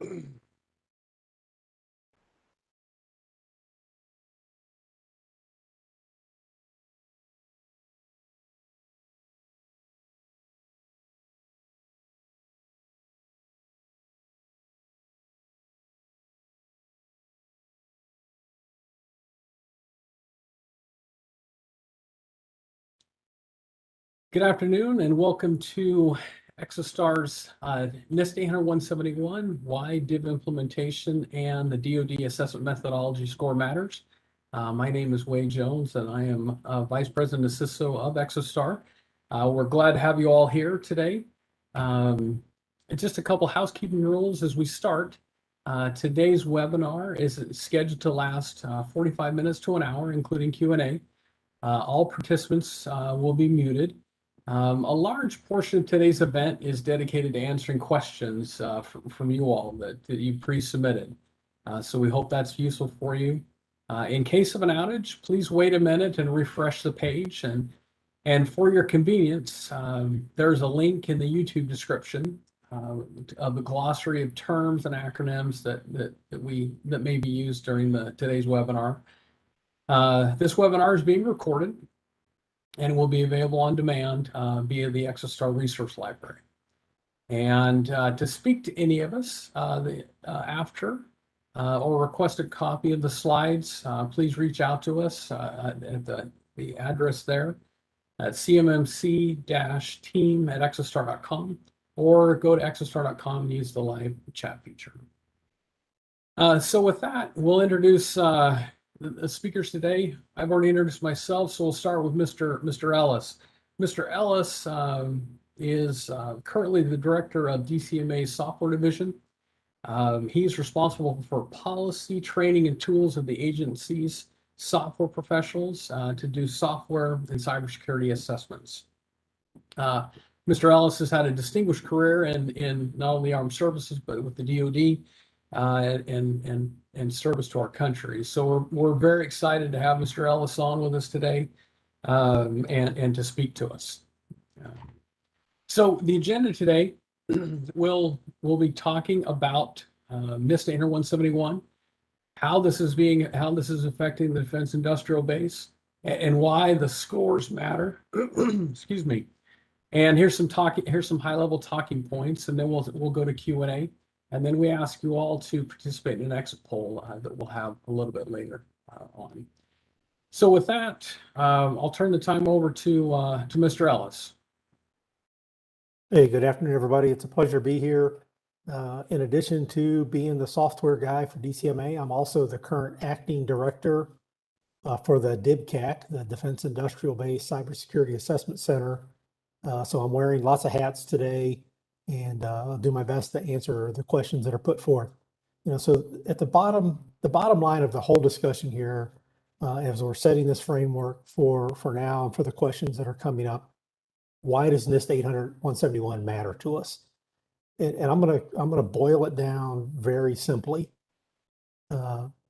Good afternoon and welcome to Exostar's NIST 800-171, why DIB implementation and the DoD assessment methodology score matters. My name is Waide Jones and I am Vice President of CISO of Exostar. We're glad to have you all here today. Just a couple housekeeping rules as we start. Today's webinar is scheduled to last 45 minutes to an hour, including Q&A. All participants will be muted. A large portion of today's event is dedicated to answering questions from you all that you pre-submitted. So we hope that's useful for you. In case of an outage, please wait a minute and refresh the page. And for your convenience, there's a link in the YouTube description of the glossary of terms and acronyms that may be used during today's webinar. This webinar is being recorded and will be available on demand via the Exostar Resource Library. And to speak to any of us after or request a copy of the slides, please reach out to us at the address there at cmmc-team@exostar.com, or go to exostar.com and use the live chat feature. So with that, we'll introduce the speakers today. I've already introduced myself, so we'll start with Mr. Ellis. Mr. Ellis is currently the director of DCMA software division. He's responsible for policy, training, and tools of the agency's software professionals to do software and cybersecurity assessments. Mr. Ellis has had a distinguished career in not only armed services, but with the DoD and service to our country. So we're very excited to have Mr. Ellis on with us today and to speak to us. So the agenda today, we'll be talking about NIST 800-171, how this is affecting the defense industrial base, and why the scores matter. Excuse me. And here's some high-level talking points, and then we'll go to Q&A. And then we ask you all to participate in an exit poll that we'll have a little bit later on. So with that, I'll turn the time over to Mr. Ellis. Hey, good afternoon, everybody. It's a pleasure to be here. In addition to being the software guy for DCMA, I'm also the current acting director for the DIBCAC, the Defense Industrial Base Cybersecurity Assessment Center. So I'm wearing lots of hats today, and I'll do my best to answer the questions that are put forth. So at the bottom line of the whole discussion here, as we're setting this framework for now and for the questions that are coming up, why does NIST 800-171 matter to us? And I'm gonna boil it down very simply.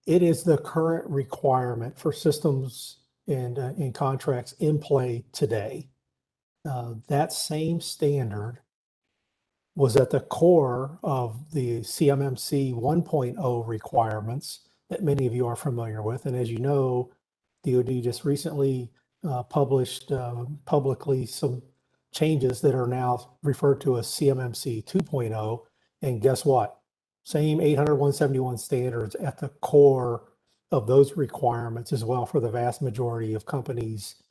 It is the current requirement for systems and contracts in play today. That same standard was at the core of the CMMC 1.0 requirements that many of you are familiar with. And as you know, DoD just recently published publicly some changes that are now referred to as CMMC 2.0. And guess what? Same 800-171 standards at the core of those requirements as well for the vast majority of companies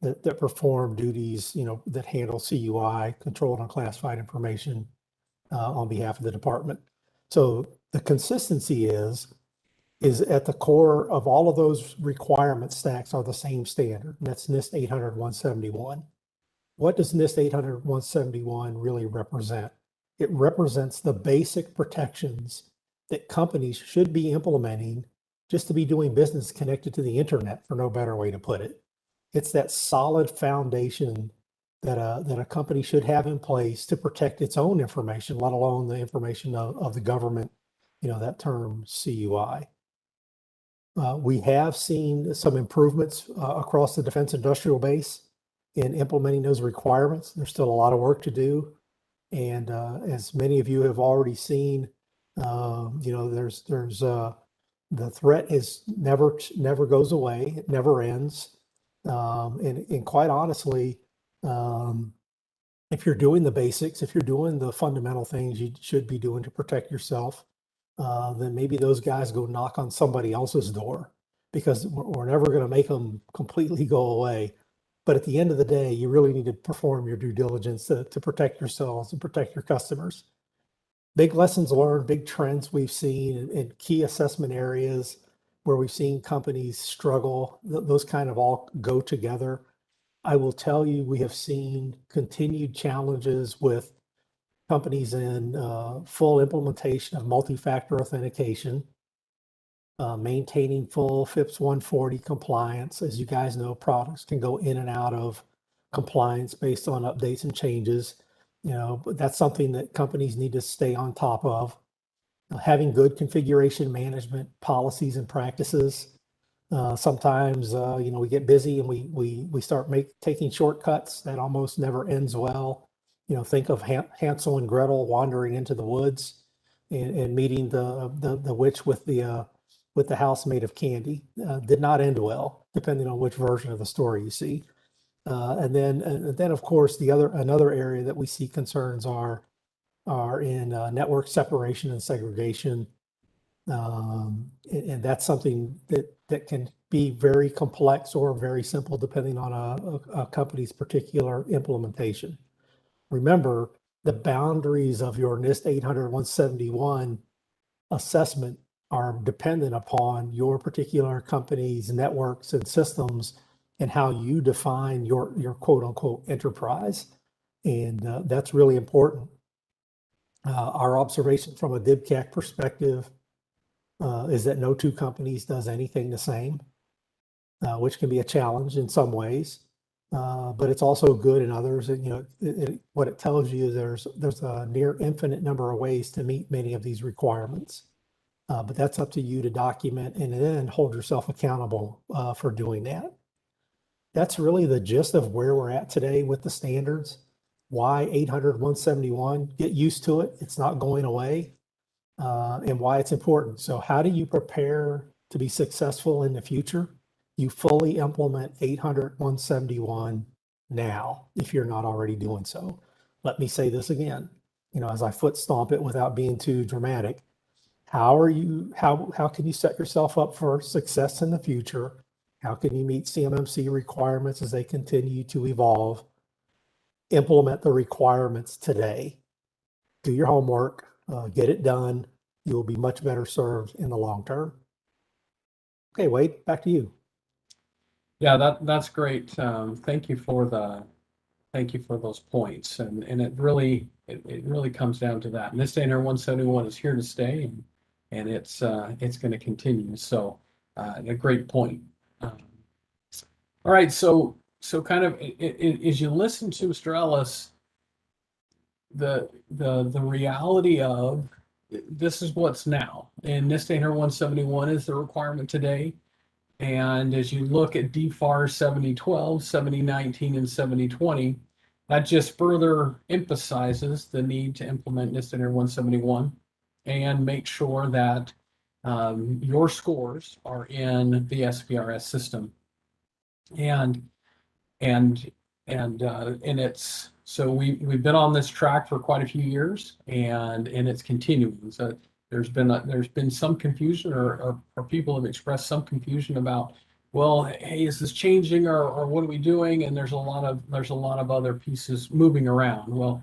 that perform duties, that handle CUI, controlled unclassified information, on behalf of the department. So the consistency is at the core of all of those requirement stacks are the same standard. And that's NIST 800-171. What does NIST 800-171 really represent? It represents the basic protections that companies should be implementing just to be doing business connected to the internet, for no better way to put it. It's that solid foundation that a company should have in place to protect its own information, let alone the information of the government, that term CUI. We have seen some improvements across the defense industrial base in implementing those requirements. There's still a lot of work to do. And as many of you have already seen, The threat is never goes away. It never ends. And quite honestly, if you're doing the basics, if you're doing the fundamental things you should be doing to protect yourself, then maybe those guys go knock on somebody else's door, because we're never going to make them completely go away. But at the end of the day, you really need to perform your due diligence to protect yourselves and protect your customers. Big lessons learned, big trends we've seen in key assessment areas where we've seen companies struggle. Those kind of all go together. I will tell you, we have seen continued challenges with companies in full implementation of multi-factor authentication, maintaining full FIPS 140 compliance. As you guys know, products can go in and out of compliance based on updates and changes. But that's something that companies need to stay on top of. Having good configuration management policies and practices. Sometimes, we get busy and we start taking shortcuts that almost never ends well. Think of Hansel and Gretel wandering into the woods and meeting the witch with the house made of candy. Did not end well, depending on which version of the story you see. And then of course another area that we see concerns are in network separation and segregation. And that's something that can be very complex or very simple depending on a company's particular implementation. Remember, the boundaries of your NIST 800-171 assessment are dependent upon your particular company's networks and systems and how you define your quote unquote enterprise. And that's really important. Our observation from a DIBCAC perspective is that no two companies does anything the same, which can be a challenge in some ways, but it's also good in others. And, what it tells you is there's a near infinite number of ways to meet many of these requirements, but that's up to you to document and then hold yourself accountable for doing that. That's really the gist of where we're at today with the standards. Why 800-171? Get used to it. It's not going away. And why it's important. So how do you prepare to be successful in the future? You fully implement 800-171 now, if you're not already doing so. Let me say this again, as I foot stomp it without being too dramatic. How can you set yourself up for success in the future? How can you meet CMMC requirements as they continue to evolve? Implement the requirements today. Do your homework, get it done. You will be much better served in the long term. Okay, Waide, back to you. Yeah, that's great. Thank you for those points. And it really comes down to that. NIST 800-171 is here to stay, and it's going to continue. So a great point. All right, so kind of as you listen to Mr. Ellis, the reality of this is what's now, and NIST 800-171 is the requirement today. And as you look at DFAR 7012, 7019, and 7020, that just further emphasizes the need to implement NIST 800-171 and make sure that your scores are in the SPRS system. And it's so we've been on this track for quite a few years, and it's continuing. So there's been some confusion, or people have expressed some confusion about, well, hey, is this changing, or what are we doing? And there's a lot of other pieces moving around. Well,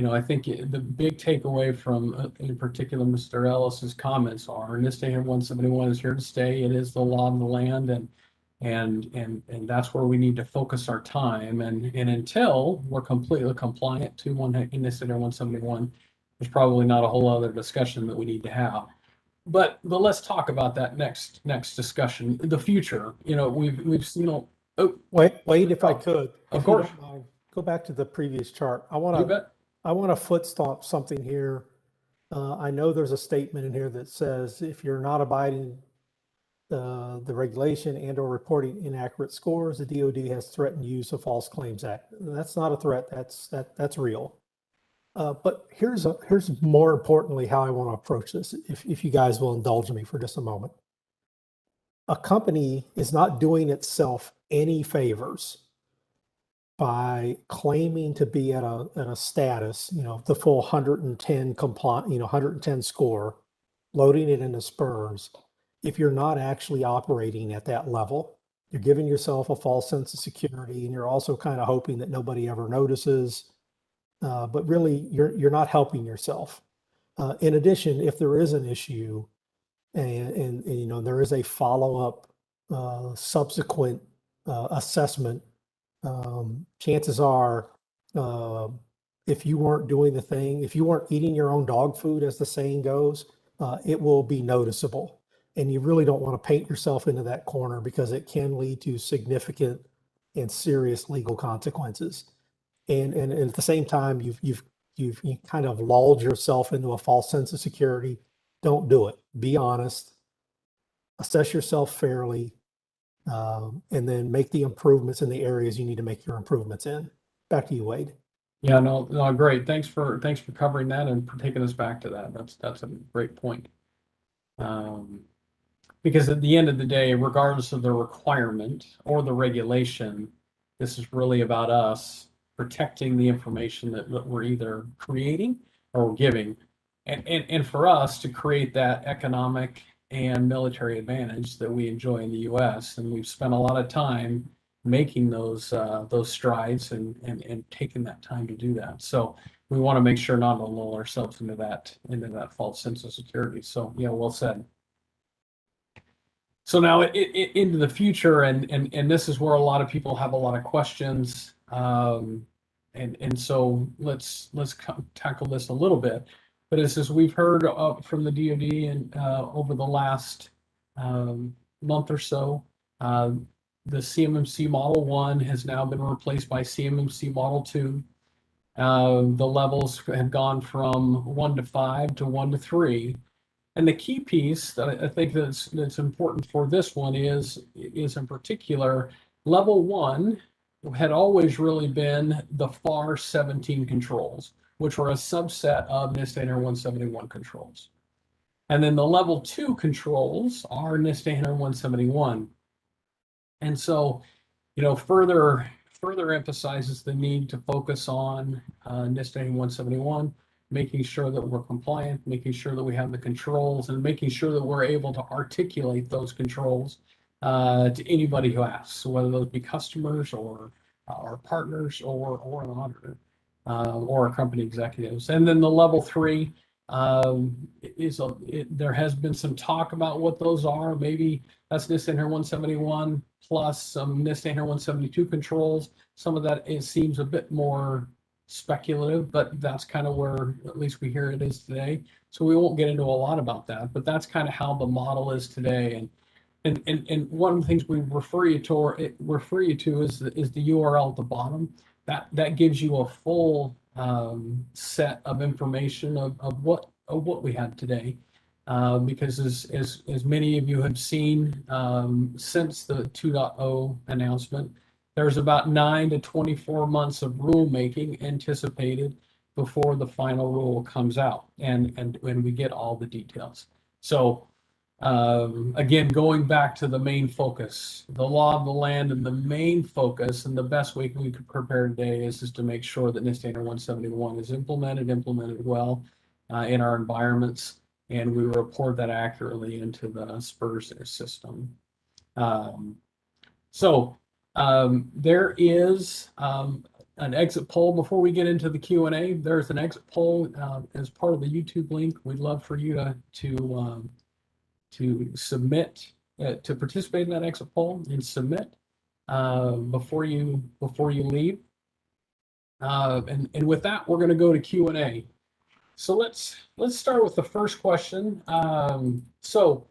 I think the big takeaway from, in particular, Mr. Ellis's comments are NIST 800-171 is here to stay. It is the law of the land, and that's where we need to focus our time. And until we're completely compliant to NIST 800-171, there's probably not a whole other discussion that we need to have. But let's talk about that next discussion, the future. We've seen. Oh, Waide, if I could, of course, go back to the previous chart. I want to foot stomp something here. I know there's a statement in here that says if you're not abiding the regulation and or reporting inaccurate scores, the DoD has threatened use of False Claims Act. That's not a threat. That's real. But here's more importantly how I want to approach this, if you guys will indulge me for just a moment. A company is not doing itself any favors by claiming to be at a status, the full 110 compliant, 110 score, loading it into spurs. If you're not actually operating at that level, you're giving yourself a false sense of security, and you're also kind of hoping that nobody ever notices. But really, you're not helping yourself. In addition, if there is an issue, and there is a follow-up subsequent assessment, chances are, if you weren't doing the thing, if you weren't eating your own dog food, as the saying goes, it will be noticeable. And you really don't want to paint yourself into that corner, because it can lead to significant and serious legal consequences. And at the same time, you've kind of lulled yourself into a false sense of security. Don't do it. Be honest. Assess yourself fairly. And then make the improvements in the areas you need to make your improvements in. Back to you, Waide. Yeah, no, great. Thanks for covering that and for taking us back to that. That's a great point. Because at the end of the day, regardless of the requirement or the regulation, this is really about us protecting the information that we're either creating or giving, and for us to create that economic and military advantage that we enjoy in the U.S. And we've spent a lot of time making those strides and taking that time to do that. So we want to make sure not to lull ourselves into that false sense of security. So yeah, well said. So now into the future, and this is where a lot of people have a lot of questions, and so let's tackle this a little bit. But as we've heard from the DoD and over the last month or so, the CMMC Model 1 has now been replaced by CMMC Model 2. The levels have gone from 1 to 5 to 1 to 3. And the key piece that I think that's important for this one is in particular, level 1 had always really been the FAR 17 controls, which were a subset of NIST 171 controls. And then the level 2 controls are NIST 171. And so, further emphasizes the need to focus on NIST 171, making sure that we're compliant, making sure that we have the controls, and making sure that we're able to articulate those controls to anybody who asks, whether those be customers or our partners or an auditor or our company executives. And then the level 3 there has been some talk about what those are. Maybe that's NIST 171 plus some NIST 172 controls. Some of that seems a bit more speculative, but that's kind of where at least we hear it is today. So we won't get into a lot about that, but that's kind of how the model is today. And one of the things we refer you to is the URL at the bottom. That gives you a full set of information of what we have today. Because as many of you have seen since the 2.0 announcement, there's about 9 to 24 months of rulemaking anticipated before the final rule comes out, and when we get all the details. So again, going back to the main focus, the law of the land, and the main focus, and the best way we could prepare today is to make sure that NIST 171 is implemented well in our environments, and we report that accurately into the SPRS system. There is an exit poll before we get into the Q&A. There's an exit poll as part of the YouTube link. We'd love for you to submit, to participate in that exit poll and submit before you leave. And with that, we're going to go to Q&A. So let's start with the first question. So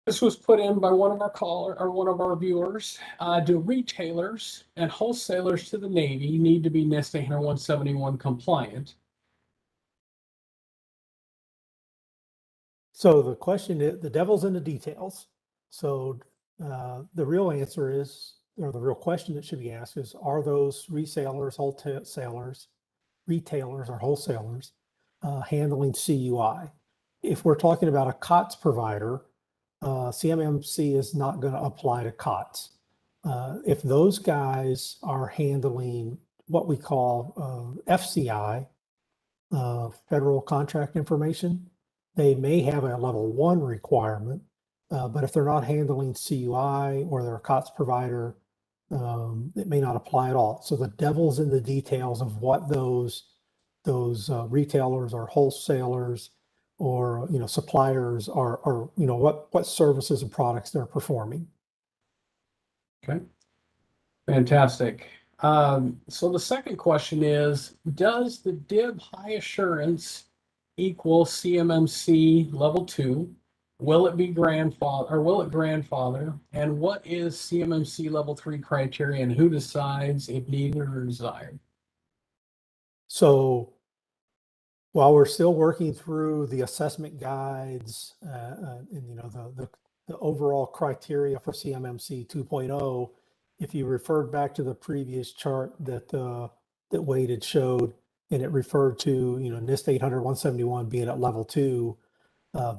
this was put in by one of our viewers. Do retailers and wholesalers to the Navy need to be NIST 171 compliant? So the question is, the devil's in the details. So the real answer is, or the real question that should be asked is, are those resellers, wholesalers retailers or wholesalers handling CUI. If we're talking about a COTS provider, CMMC is not going to apply to COTS. If those guys are handling what we call FCI, federal contract information, they may have a level 1 requirement, but if they're not handling CUI or they're a COTS provider, it may not apply at all. So the devil's in the details of what those retailers or wholesalers or suppliers are what services and products they're performing. Okay, fantastic. So the second question is, does the DIB high assurance equal CMMC level 2? Will it be grandfather or will it grandfather? And what is CMMC level 3 criteria, and who decides if neither are desired? So while we're still working through the assessment guides and the overall criteria for CMMC 2.0, if you referred back to the previous chart that Waide had showed, and it referred to NIST 800-171 being at level 2,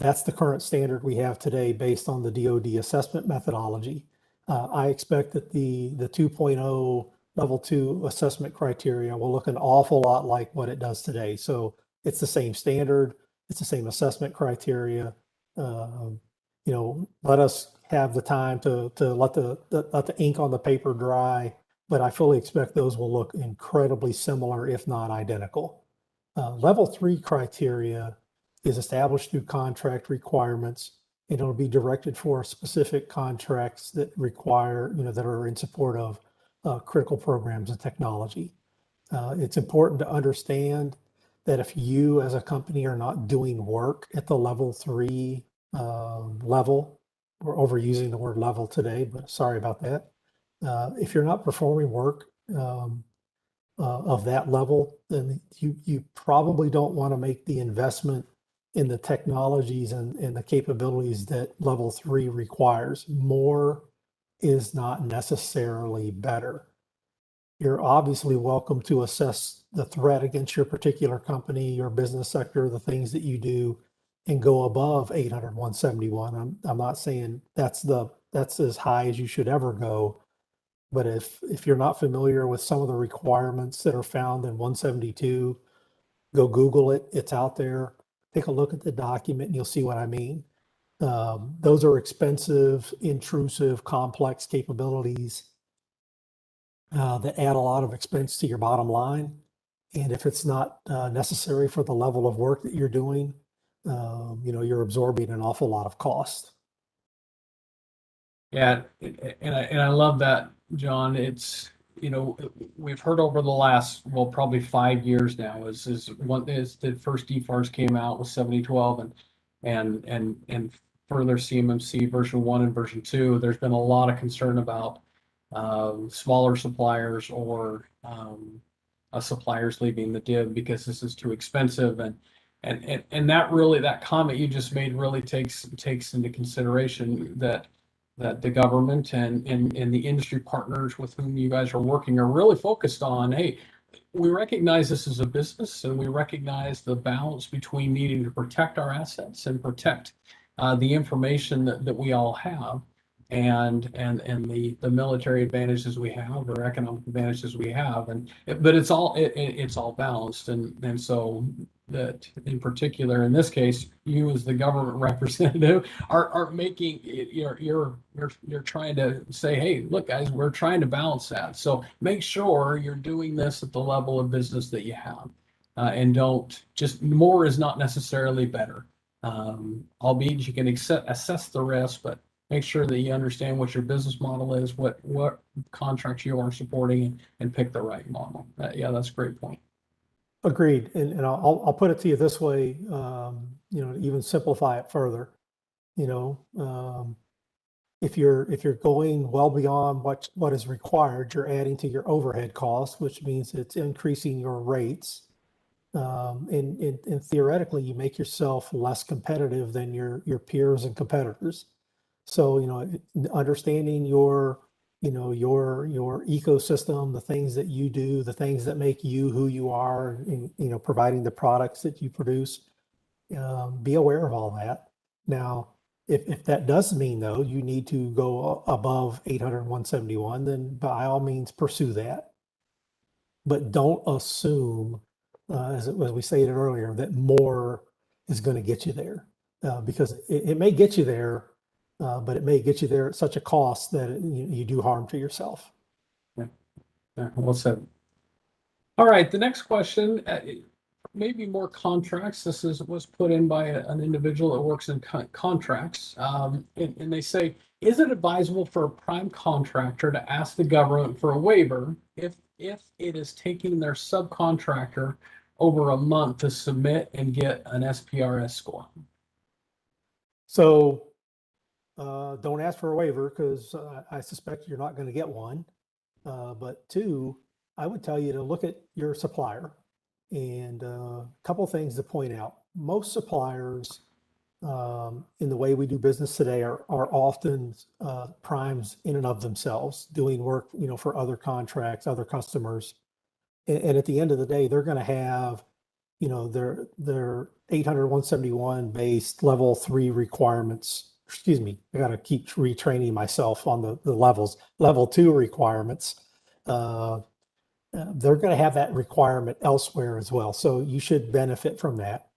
that's the current standard we have today based on the DoD assessment methodology. I expect that the 2.0 level 2 assessment criteria will look an awful lot like what it does today. So it's the same standard, it's the same assessment criteria. Let us have the time to let the ink on the paper dry, but I fully expect those will look incredibly similar, if not identical. Level 3 criteria is established through contract requirements, and it'll be directed for specific contracts that require, that are in support of critical programs and technology. It's important to understand that if you as a company are not doing work at the level 3 level, we're overusing the word level today, but sorry about that. If you're not performing work of that level, then you probably don't want to make the investment in the technologies and the capabilities that level 3 requires. More is not necessarily better. You're obviously welcome to assess the threat against your particular company, your business sector, the things that you do, and go above 800-171. I'm not saying that's as high as you should ever go, but if you're not familiar with some of the requirements that are found in 172, go Google it. It's out there. Take a look at the document and you'll see what I mean. Those are expensive, intrusive, complex capabilities that add a lot of expense to your bottom line. And if it's not necessary for the level of work that you're doing, you're absorbing an awful lot of cost. Yeah, and I love that, John. It's we've heard over the last probably 5 years now is the first DFARS came out with 7012 and further CMMC version 1 and version 2. There's been a lot of concern about smaller suppliers or suppliers leaving the DIB because this is too expensive, and that comment you just made really takes into consideration that the government and the industry partners with whom you guys are working are really focused on, hey, we recognize this is a business, and we recognize the balance between needing to protect our assets and protect the information that we all have, and the military advantages we have or economic advantages we have, but it's all balanced, and so that in particular in this case you as the government representative are making you're trying to say, hey, look guys, we're trying to balance that, so make sure you're doing this at the level of business that you have, and don't just, more is not necessarily better, albeit you can assess the risk, but make sure that you understand what your business model is, what contracts you are supporting, and pick the right model. Yeah, that's a great point. Agreed. And I'll put it to you this way, even simplify it further. If you're going well beyond what is required, you're adding to your overhead costs, which means it's increasing your rates. And theoretically, you make yourself less competitive than your peers and competitors. So, understanding your your ecosystem, the things that you do, the things that make you who you are, and, providing the products that you produce. Be aware of all that. Now, if that does mean, though, you need to go above 800 171, then by all means pursue that. But don't assume, as we stated earlier, that more is going to get you there, because it may get you there, but it may get you there at such a cost that you do harm to yourself. Yeah, well said. All right, the next question, maybe more contracts. This was put in by an individual that works in contracts. And they say, is it advisable for a prime contractor to ask the government for a waiver if it is taking their subcontractor over a month to submit and get an SPRS score? So don't ask for a waiver, because I suspect you're not going to get one. But two, I would tell you to look at your supplier. And a couple of things to point out. Most suppliers, in the way we do business today, are often primes in and of themselves, doing work, for other contracts, other customers. And at the end of the day, they're going to have, their 800 171 based level 3 requirements. Excuse me, I got to keep retraining myself on the levels. Level 2 requirements. They're going to have that requirement elsewhere as well. So you should benefit from that.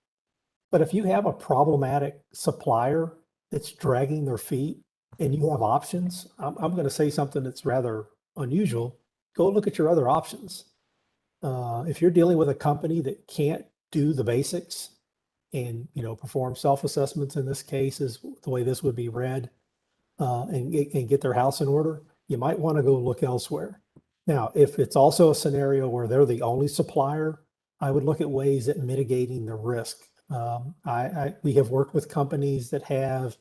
But if you have a problematic supplier that's dragging their feet and you have options, I'm going to say something that's rather unusual. Go look at your other options. If you're dealing with a company that can't do the basics and, perform self-assessments, in this case is the way this would be read, and get their house in order, you might want to go look elsewhere. Now, if it's also a scenario where they're the only supplier, I would look at ways at mitigating the risk. We have worked with companies that have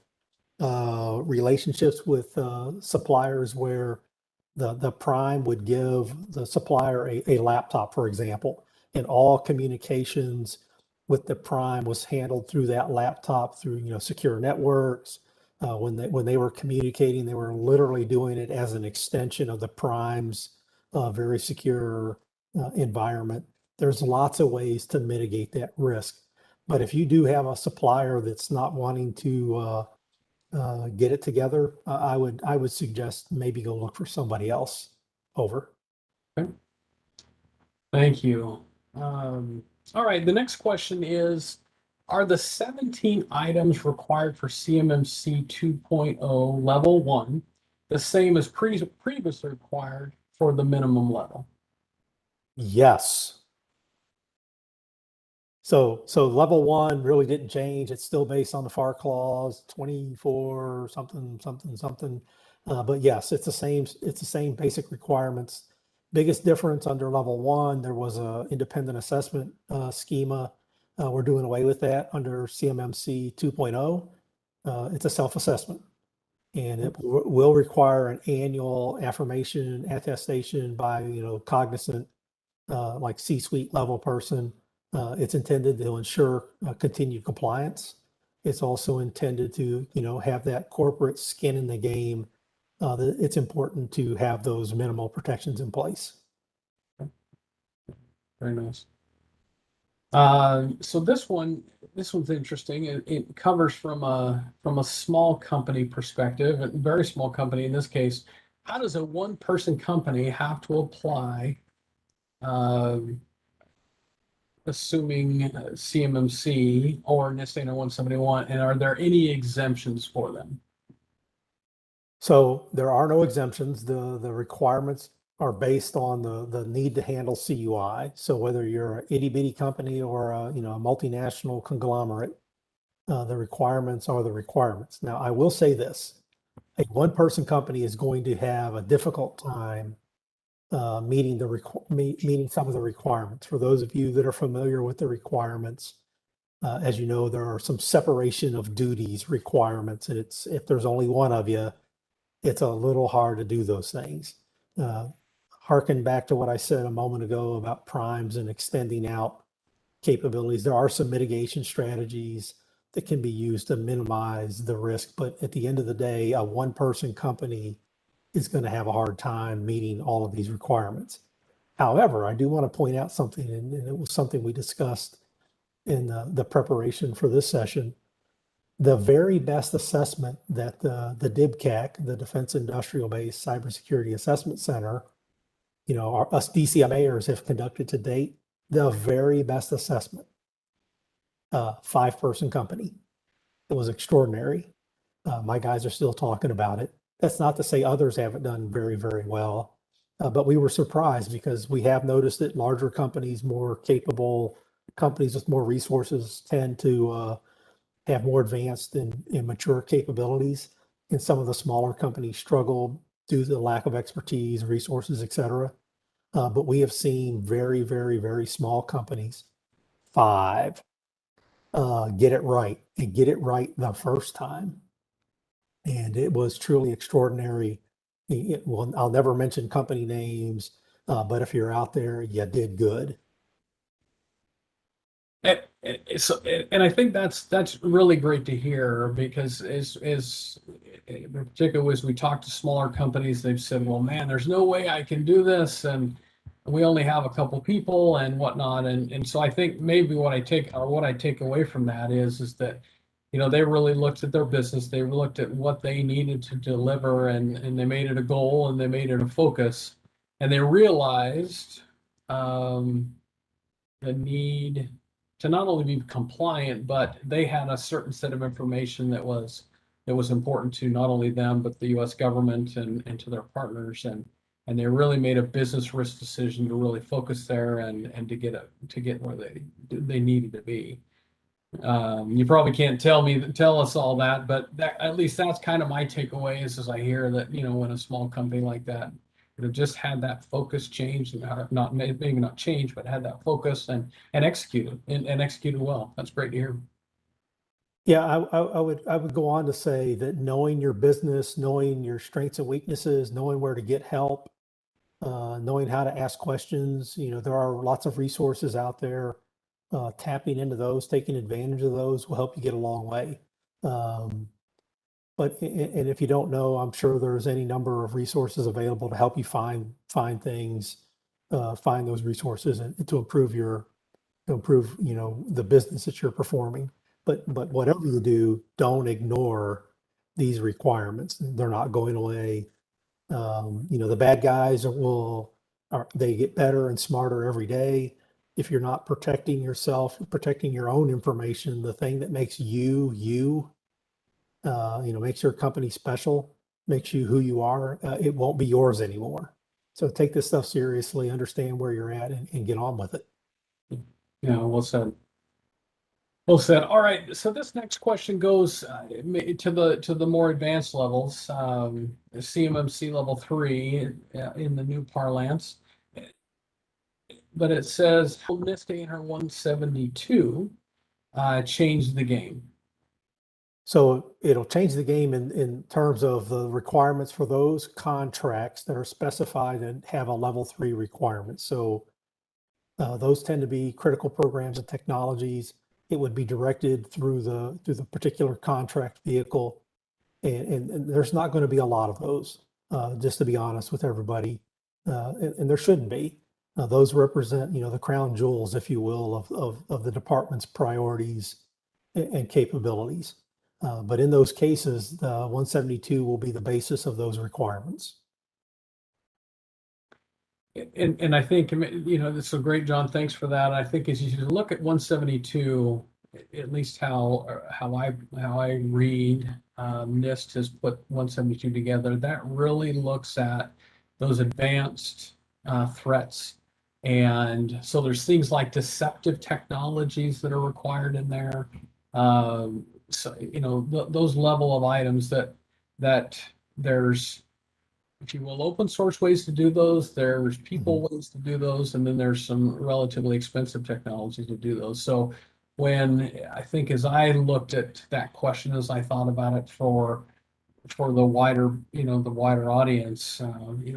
relationships with suppliers where the prime would give the supplier a laptop, for example, and all communications with the prime was handled through that laptop through secure networks. When they were communicating, they were literally doing it as an extension of the prime's very secure environment. There's lots of ways to mitigate that risk. But if you do have a supplier that's not wanting to get it together, I would suggest maybe go look for somebody else. Over. Okay. Thank you. All right, the next question is, are the 17 items required for CMMC 2.0 level 1 the same as previously required for the minimum level? Yes. So level 1 really didn't change. It's still based on the FAR clause 24 something. But yes, it's the same basic requirements. Biggest difference under level 1, there was a independent assessment schema. We're doing away with that under CMMC 2.0. It's a self-assessment, and it will require an annual affirmation attestation by cognizant, like C-suite level person. It's intended to ensure continued compliance. It's also intended to have that corporate skin in the game. It's important to have those minimal protections in place. Very nice. So this one's interesting. It covers from a small company perspective, a very small company in this case. How does a one-person company have to apply, assuming CMMC or NIST 171, and are there any exemptions for them? So there are no exemptions. The requirements are based on the need to handle CUI. So whether you're an itty bitty company or a multinational conglomerate, the requirements are the requirements. Now, I will say this: a one-person company is going to have a difficult time meeting some of the requirements. For those of you that are familiar with the requirements, as you know, there are some separation of duties requirements, and if there's only one of you, it's a little hard to do those things. Harken back to what I said a moment ago about primes and extending out capabilities. There are some mitigation strategies that can be used to minimize the risk, but at the end of the day, a one-person company is going to have a hard time meeting all of these requirements. However, I do want to point out something, and it was something we discussed in the preparation for this session. The very best assessment that the DIBCAC, the Defense Industrial Base Cybersecurity Assessment Center, us DCMAers have conducted to date, the very best assessment, 5-person company. It was extraordinary. My guys are still talking about it. That's not to say others haven't done very, very well, but we were surprised because we have noticed that larger companies, more capable companies with more resources tend to have more advanced and mature capabilities. And some of the smaller companies struggle due to the lack of expertise, resources, et cetera. But we have seen very, very, very small companies, 5, get it right and get it right the first time. And it was truly extraordinary. Well, I'll never mention company names, but if you're out there, you did good. And I think that's really great to hear, because as in particular as we talk to smaller companies, they've said, well, man, there's no way I can do this, and we only have a couple people and whatnot. And so I think maybe what I take away from that is that, they really looked at their business, they looked at what they needed to deliver, and they made it a goal, and they made it a focus, and they realized the need to not only be compliant, but they had a certain set of information that was important to not only them, but the U.S. government and to their partners. And they really made a business risk decision to really focus there and to get where they needed to be. You probably can't tell us all that, but at least that's kind of my takeaway is as I hear that, when a small company like that, just had that focus change, and maybe not change, but had that focus and executed well. That's great to hear. Yeah, I would go on to say that knowing your business, knowing your strengths and weaknesses, knowing where to get help, knowing how to ask questions, there are lots of resources out there. Tapping into those, taking advantage of those will help you get a long way. But if you don't know, I'm sure there's any number of resources available to help you find things, find those resources, and to improve the business that you're performing. But whatever you do, don't ignore these requirements. They're not going away. The bad guys they get better and smarter every day. If you're not protecting yourself, protecting your own information, the thing that makes you, makes your company special, makes you who you are, it won't be yours anymore. So take this stuff seriously, understand where you're at, and get on with it. Yeah, well said. Well said. All right. So this next question goes to the more advanced levels, CMMC level 3 in the new parlance. But it says NIST 172 changed the game. So it'll change the game in terms of the requirements for those contracts that are specified and have a level 3 requirement. So those tend to be critical programs and technologies. It would be directed through the particular contract vehicle, and there's not going to be a lot of those, just to be honest with everybody, and there shouldn't be. Those represent, the crown jewels, if you will, of the department's priorities and capabilities. But in those cases, the 172 will be the basis of those requirements. And I think, this is great, John. Thanks for that. I think as you look at 172, at least how I read, NIST has put 172 together. That really looks at those advanced threats. And so there's things like deceptive technologies that are required in there. So, those level of items that there's, if you will, open source ways to do those, there's people ways to do those, and then there's some relatively expensive technology to do those. So I think as I looked at that question, as I thought about it for the wider, the wider audience,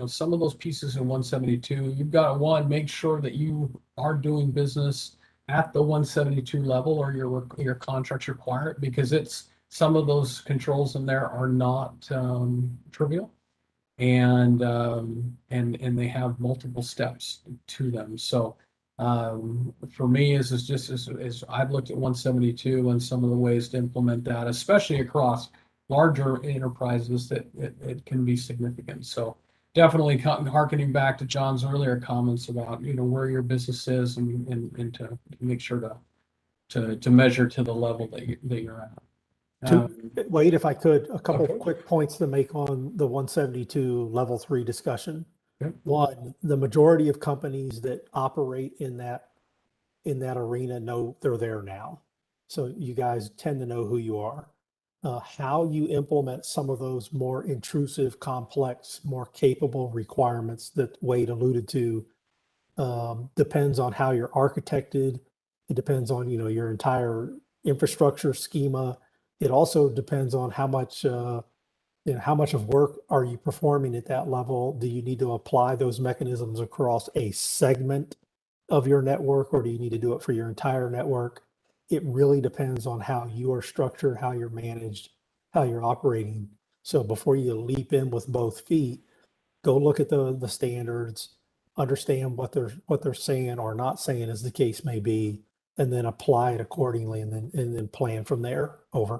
some of those pieces in 172, you've got to, make sure that you are doing business at the 172 level, or your contracts require it, because some of those controls in there are not trivial. and they have multiple steps to them. So for me, is just as I've looked at 172 and some of the ways to implement that, especially across larger enterprises, that it can be significant. So definitely harkening back to John's earlier comments about, where your business is, and to make sure to measure to the level that you're at. Wade, if I could, a couple Okay. of quick points to make on the 172 level 3 discussion. Okay. One, the majority of companies that operate in that arena know they're there now. So you guys tend to know who you are. How you implement some of those more intrusive, complex, more capable requirements that Wade alluded to depends on how you're architected. It depends on, your entire infrastructure schema. It also depends on how much of work are you performing at that level? Do you need to apply those mechanisms across a segment of your network, or do you need to do it for your entire network? It really depends on how you are structured, how you're managed, how you're operating. So before you leap in with both feet, go look at the standards, understand what they're saying or not saying, as the case may be, and then apply it accordingly, and then plan from there. Over.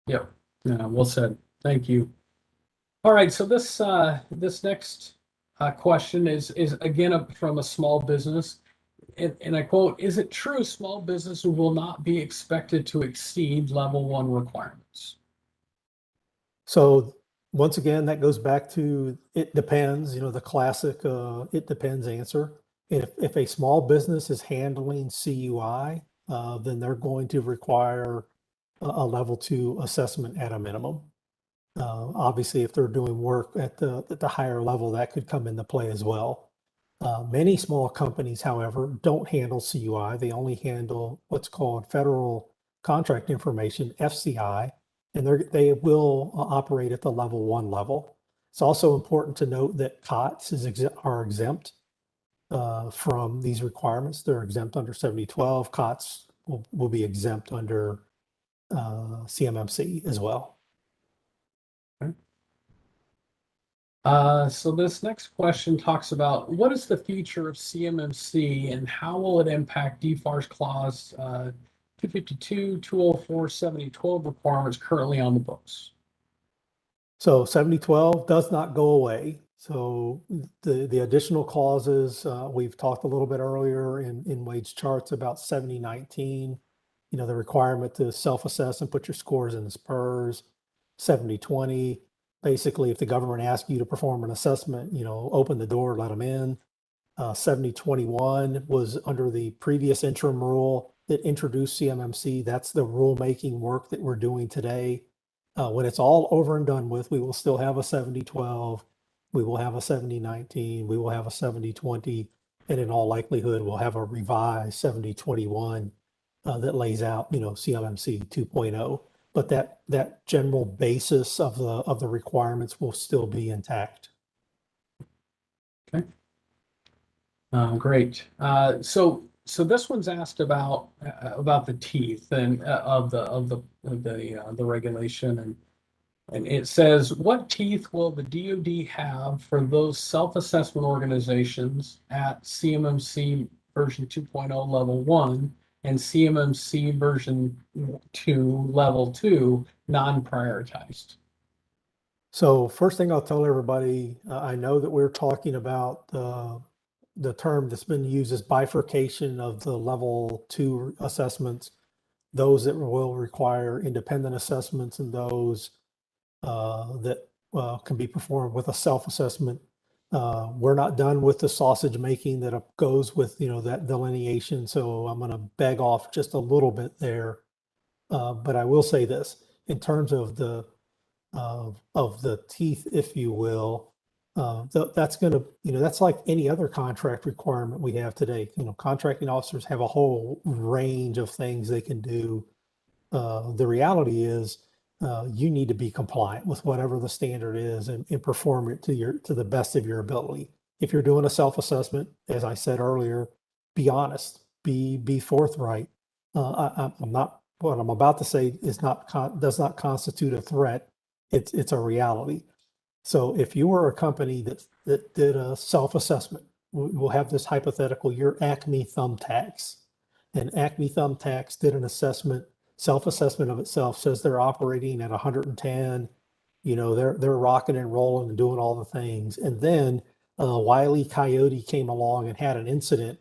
Yep. Yeah, well said. Thank you. All right. So this next question is again from a small business, and I quote: "Is it true small business will not be expected to exceed level 1 requirements?" So once again, that goes back to it depends. The classic it depends answer. If a small business is handling CUI, then they're going to require a level 2 assessment at a minimum. Obviously, if they're doing work at the higher level, that could come into play as well. Many small companies, however, don't handle CUI. They only handle what's called Federal Contract Information, FCI, and they will operate at the level 1 level. It's also important to note that COTS are exempt from these requirements. They're exempt under 7012. COTS will be exempt under CMMC as well. So this next question talks about what is the future of CMMC and how will it impact DFARS Clause 252, 204, 7012 requirements currently on the books? So 7012 does not go away. So the additional clauses, we've talked a little bit earlier in Wade's charts about 7019, the requirement to self-assess and put your scores in the SPRS. 7020, basically, if the government asks you to perform an assessment, open the door, let them in. 7021 was under the previous interim rule that introduced CMMC. That's the rulemaking work that we're doing today. When it's all over and done with, we will still have a 7012, we will have a 7019, we will have a 7020, and in all likelihood, we'll have a revised 7021 that lays out, CMMC 2.0. But that general basis of the requirements will still be intact. Okay. Great. So this one's asked about the teeth and of the regulation, and it says, what teeth will the DoD have for those self-assessment organizations at CMMC version 2.0 level 1 and CMMC version 2 level 2 non-prioritized? So first thing I'll tell everybody, I know that we're talking about the term that's been used as bifurcation of the level 2 assessments, those that will require independent assessments and those that can be performed with a self-assessment. We're not done with the sausage making that goes with that delineation, so I'm going to beg off just a little bit there. But I will say this, in terms of the teeth, if you will, that's going to, that's like any other contract requirement we have today. Contracting officers have a whole range of things they can do. The reality is you need to be compliant with whatever the standard is and perform it to the best of your ability. If you're doing a self-assessment, as I said earlier, be honest, be forthright. I'm not, what I'm about to say does not constitute a threat. It's a reality. So if you were a company that did a self-assessment, we'll have this hypothetical, you're Acme Thumbtacks. And Acme Thumbtacks did an assessment, self-assessment of itself, says they're operating at 110, they're rocking and rolling and doing all the things. And then Wile E. Coyote came along and had an incident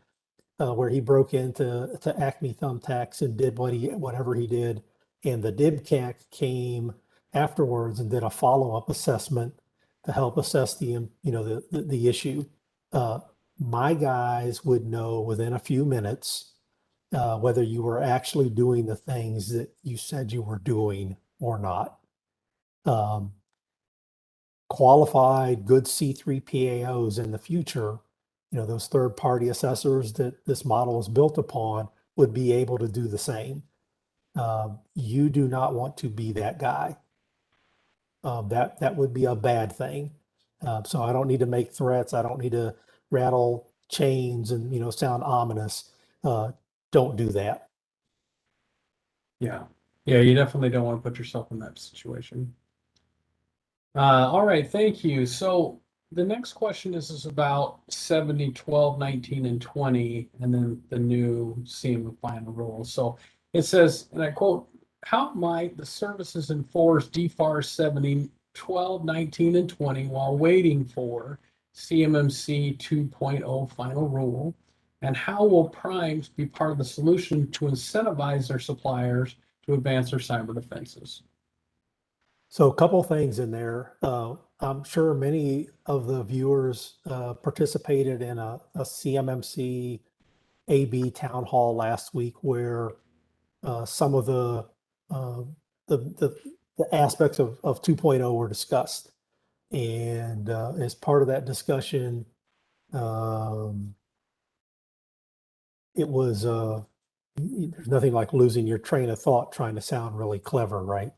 where he broke into Acme Thumbtacks and did whatever he did. And the DIBCAC came afterwards and did a follow-up assessment to help assess the issue. My guys would know within a few minutes whether you were actually doing the things that you said you were doing or not. Qualified good C3 PAOs in the future, those third-party assessors that this model is built upon would be able to do the same. You do not want to be that guy. That would be a bad thing. So I don't need to make threats. I don't need to rattle chains and sound ominous. Don't do that. Yeah. Yeah, you definitely don't want to put yourself in that situation. All right, thank you. So the next question is about 70, 12, 19, and 20, and then the new CMMC final rule. So it says, and I quote, how might the services enforce DFAR 70, 12, 19, and 20 while waiting for CMMC 2.0 final rule? And how will primes be part of the solution to incentivize their suppliers to advance their cyber defenses? So a couple things in there. I'm sure many of the viewers participated in a CMMC AB town hall last week where some of the aspects of 2.0 were discussed. And as part of that discussion, it was there's nothing like losing your train of thought trying to sound really clever, right?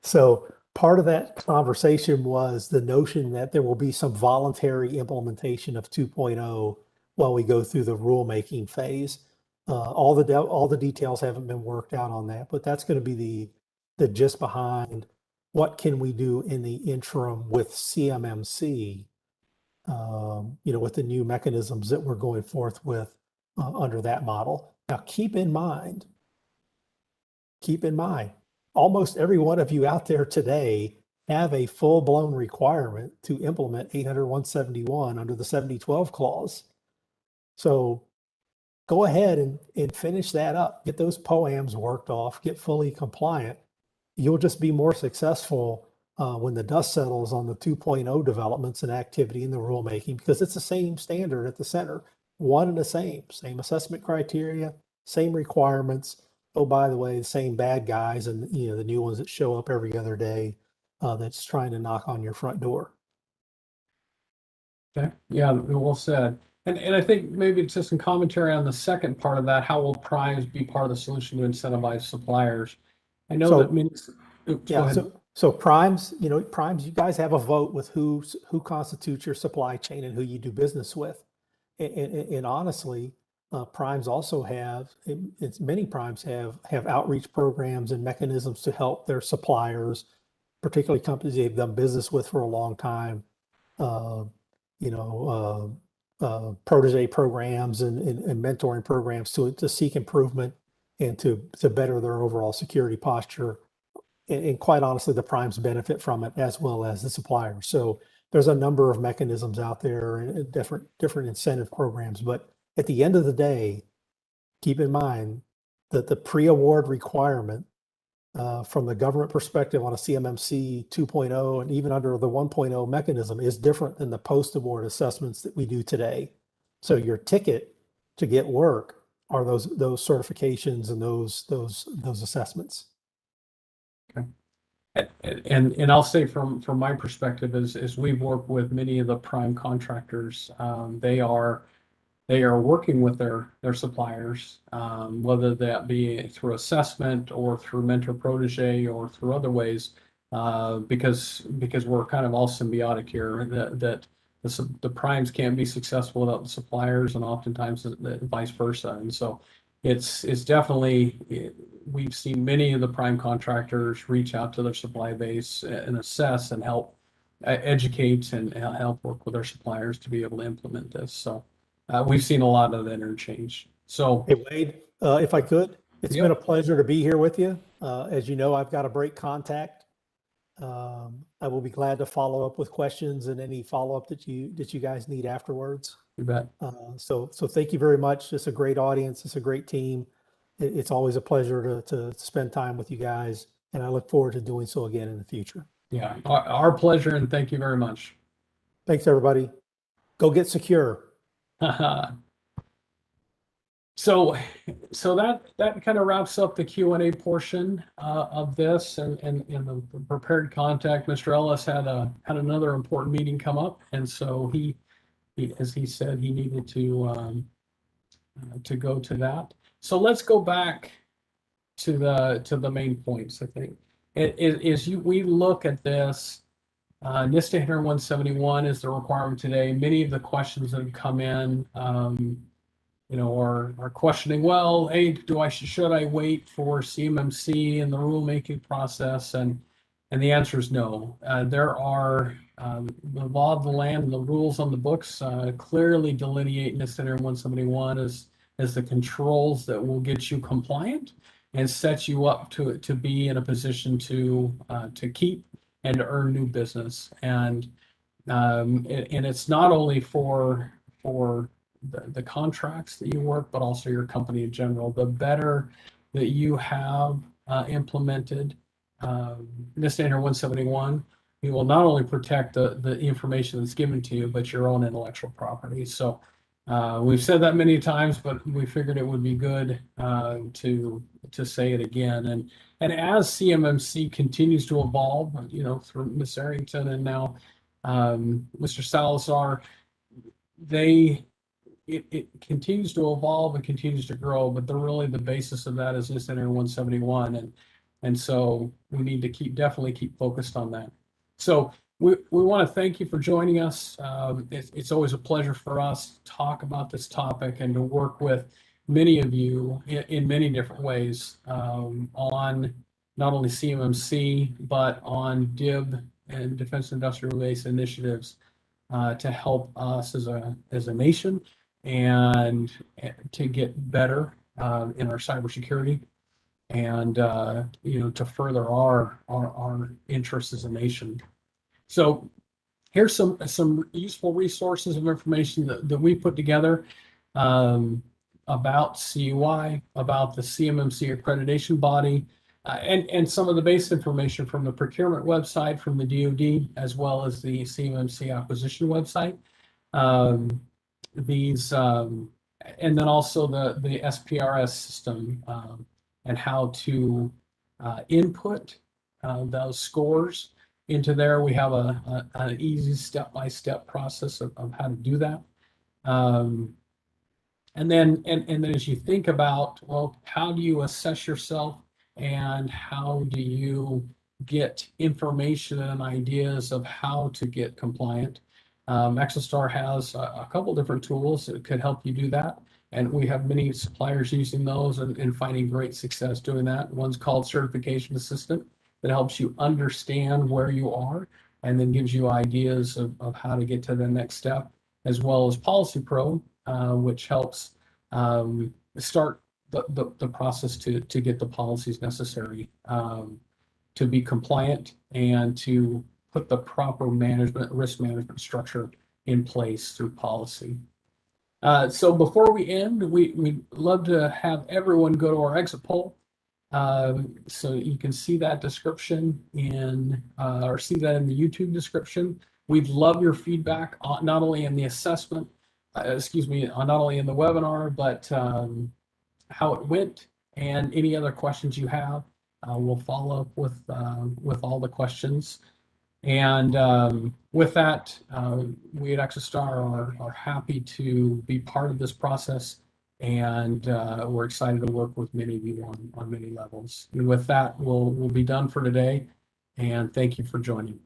So part of that conversation was the notion that there will be some voluntary implementation of 2.0 while we go through the rulemaking phase. All the details haven't been worked out on that, but that's going to be the gist behind what can we do in the interim with CMMC, with the new mechanisms that we're going forth with under that model. Now, keep in mind, almost every one of you out there today have a full-blown requirement to implement 800-171 under the 7012 clause. So go ahead and finish that up. Get those POAMs worked off, get fully compliant. You'll just be more successful when the dust settles on the 2.0 developments and activity in the rulemaking, because it's the same standard at the center, one and the same assessment criteria, same requirements. Oh, by the way, the same bad guys and the new ones that show up every other day that's trying to knock on your front door. Okay, yeah, well said. And I think maybe just some commentary on the second part of that. How will primes be part of the solution to incentivize suppliers? I know that many. Go ahead. So primes, primes, you guys have a vote with who constitutes your supply chain and who you do business with. And honestly, primes also many primes have outreach programs and mechanisms to help their suppliers, particularly companies they've done business with for a long time. Protege programs and mentoring programs to seek improvement and to better their overall security posture. And quite honestly, the primes benefit from it as well as the suppliers. So there's a number of mechanisms out there and different incentive programs. But at the end of the day, keep in mind that the pre-award requirement from the government perspective on a CMMC 2.0 and even under the 1.0 mechanism is different than the post-award assessments that we do today. So your ticket to get work are those certifications and those assessments. Okay. And I'll say from my perspective is we've worked with many of the prime contractors. They are working with their suppliers, whether that be through assessment or through mentor protege or through other ways, because we're kind of all symbiotic here. That the primes can't be successful without the suppliers, and oftentimes the vice versa. And so it's definitely, we've seen many of the prime contractors reach out to their supply base and assess and help educate and help work with our suppliers to be able to implement this. So we've seen a lot of that interchange. So Hey, Wade, if I could, it's Yep. been a pleasure to be here with you. As you know, I've got a break contact. I will be glad to follow up with questions and any follow-up that you guys need afterwards. you bet. So thank you very much. It's a great audience. It's a great team. It's always a pleasure to spend time with you guys, and I look forward to doing so again in the future. Yeah, our pleasure, and thank you very much. Thanks, everybody. Go get secure. So that kind of wraps up the Q&A portion of this, and in the prepared contact, Mr. Ellis had another important meeting come up, and so he as he said, he needed to go to that. So let's go back to the main points. I think we look at this. NIST 171 is the requirement today. Many of the questions that have come in, are questioning, well, hey, should I wait for CMMC and the rulemaking process? And the answer is no. There are the law of the land and the rules on the books clearly delineate NIST 171 as the controls that will get you compliant and set you up to be in a position to keep and to earn new business. And it's not only for the contracts that you work, but also your company in general. The better that you have implemented NIST 171, you will not only protect the information that's given to you, but your own intellectual property. So we've said that many times, but we figured it would be good to say it again. And as CMMC continues to evolve, through Ms. Arrington and now Mr. Salazar, it continues to evolve and continues to grow, but the basis of that is NIST 171, and so we need to definitely keep focused on that. So we want to thank you for joining us. It's always a pleasure for us to talk about this topic and to work with many of you in many different ways on not only CMMC, but on DIB and Defense Industrial Base initiatives to help us as a nation and to get better in our cybersecurity and to further our interests as a nation. So here's some useful resources of information that we put together about CUI, about the CMMC accreditation body, and some of the base information from the procurement website from the DoD, as well as the CMMC acquisition website. And then also the SPRS system and how to input those scores into there. We have an easy step-by-step process of how to do that. And then as you think about, well, how do you assess yourself and how do you get information and ideas of how to get compliant? Exostar has a couple different tools that could help you do that. And we have many suppliers using those and finding great success doing that. One's called Certification Assistant that helps you understand where you are and then gives you ideas of how to get to the next step, as well as Policy Pro, which helps start the process to get the policies necessary to be compliant and to put the proper risk management structure in place through policy. So before we end, we'd love to have everyone go to our exit poll. So you can see that description or see that in the YouTube description. We'd love your feedback, not only in the assessment, not only in the webinar, but how it went and any other questions you have. We'll follow up with all the questions. And with that, we at Exostar are happy to be part of this process, and we're excited to work with many of you on many levels. And with that, we'll be done for today, and thank you for joining.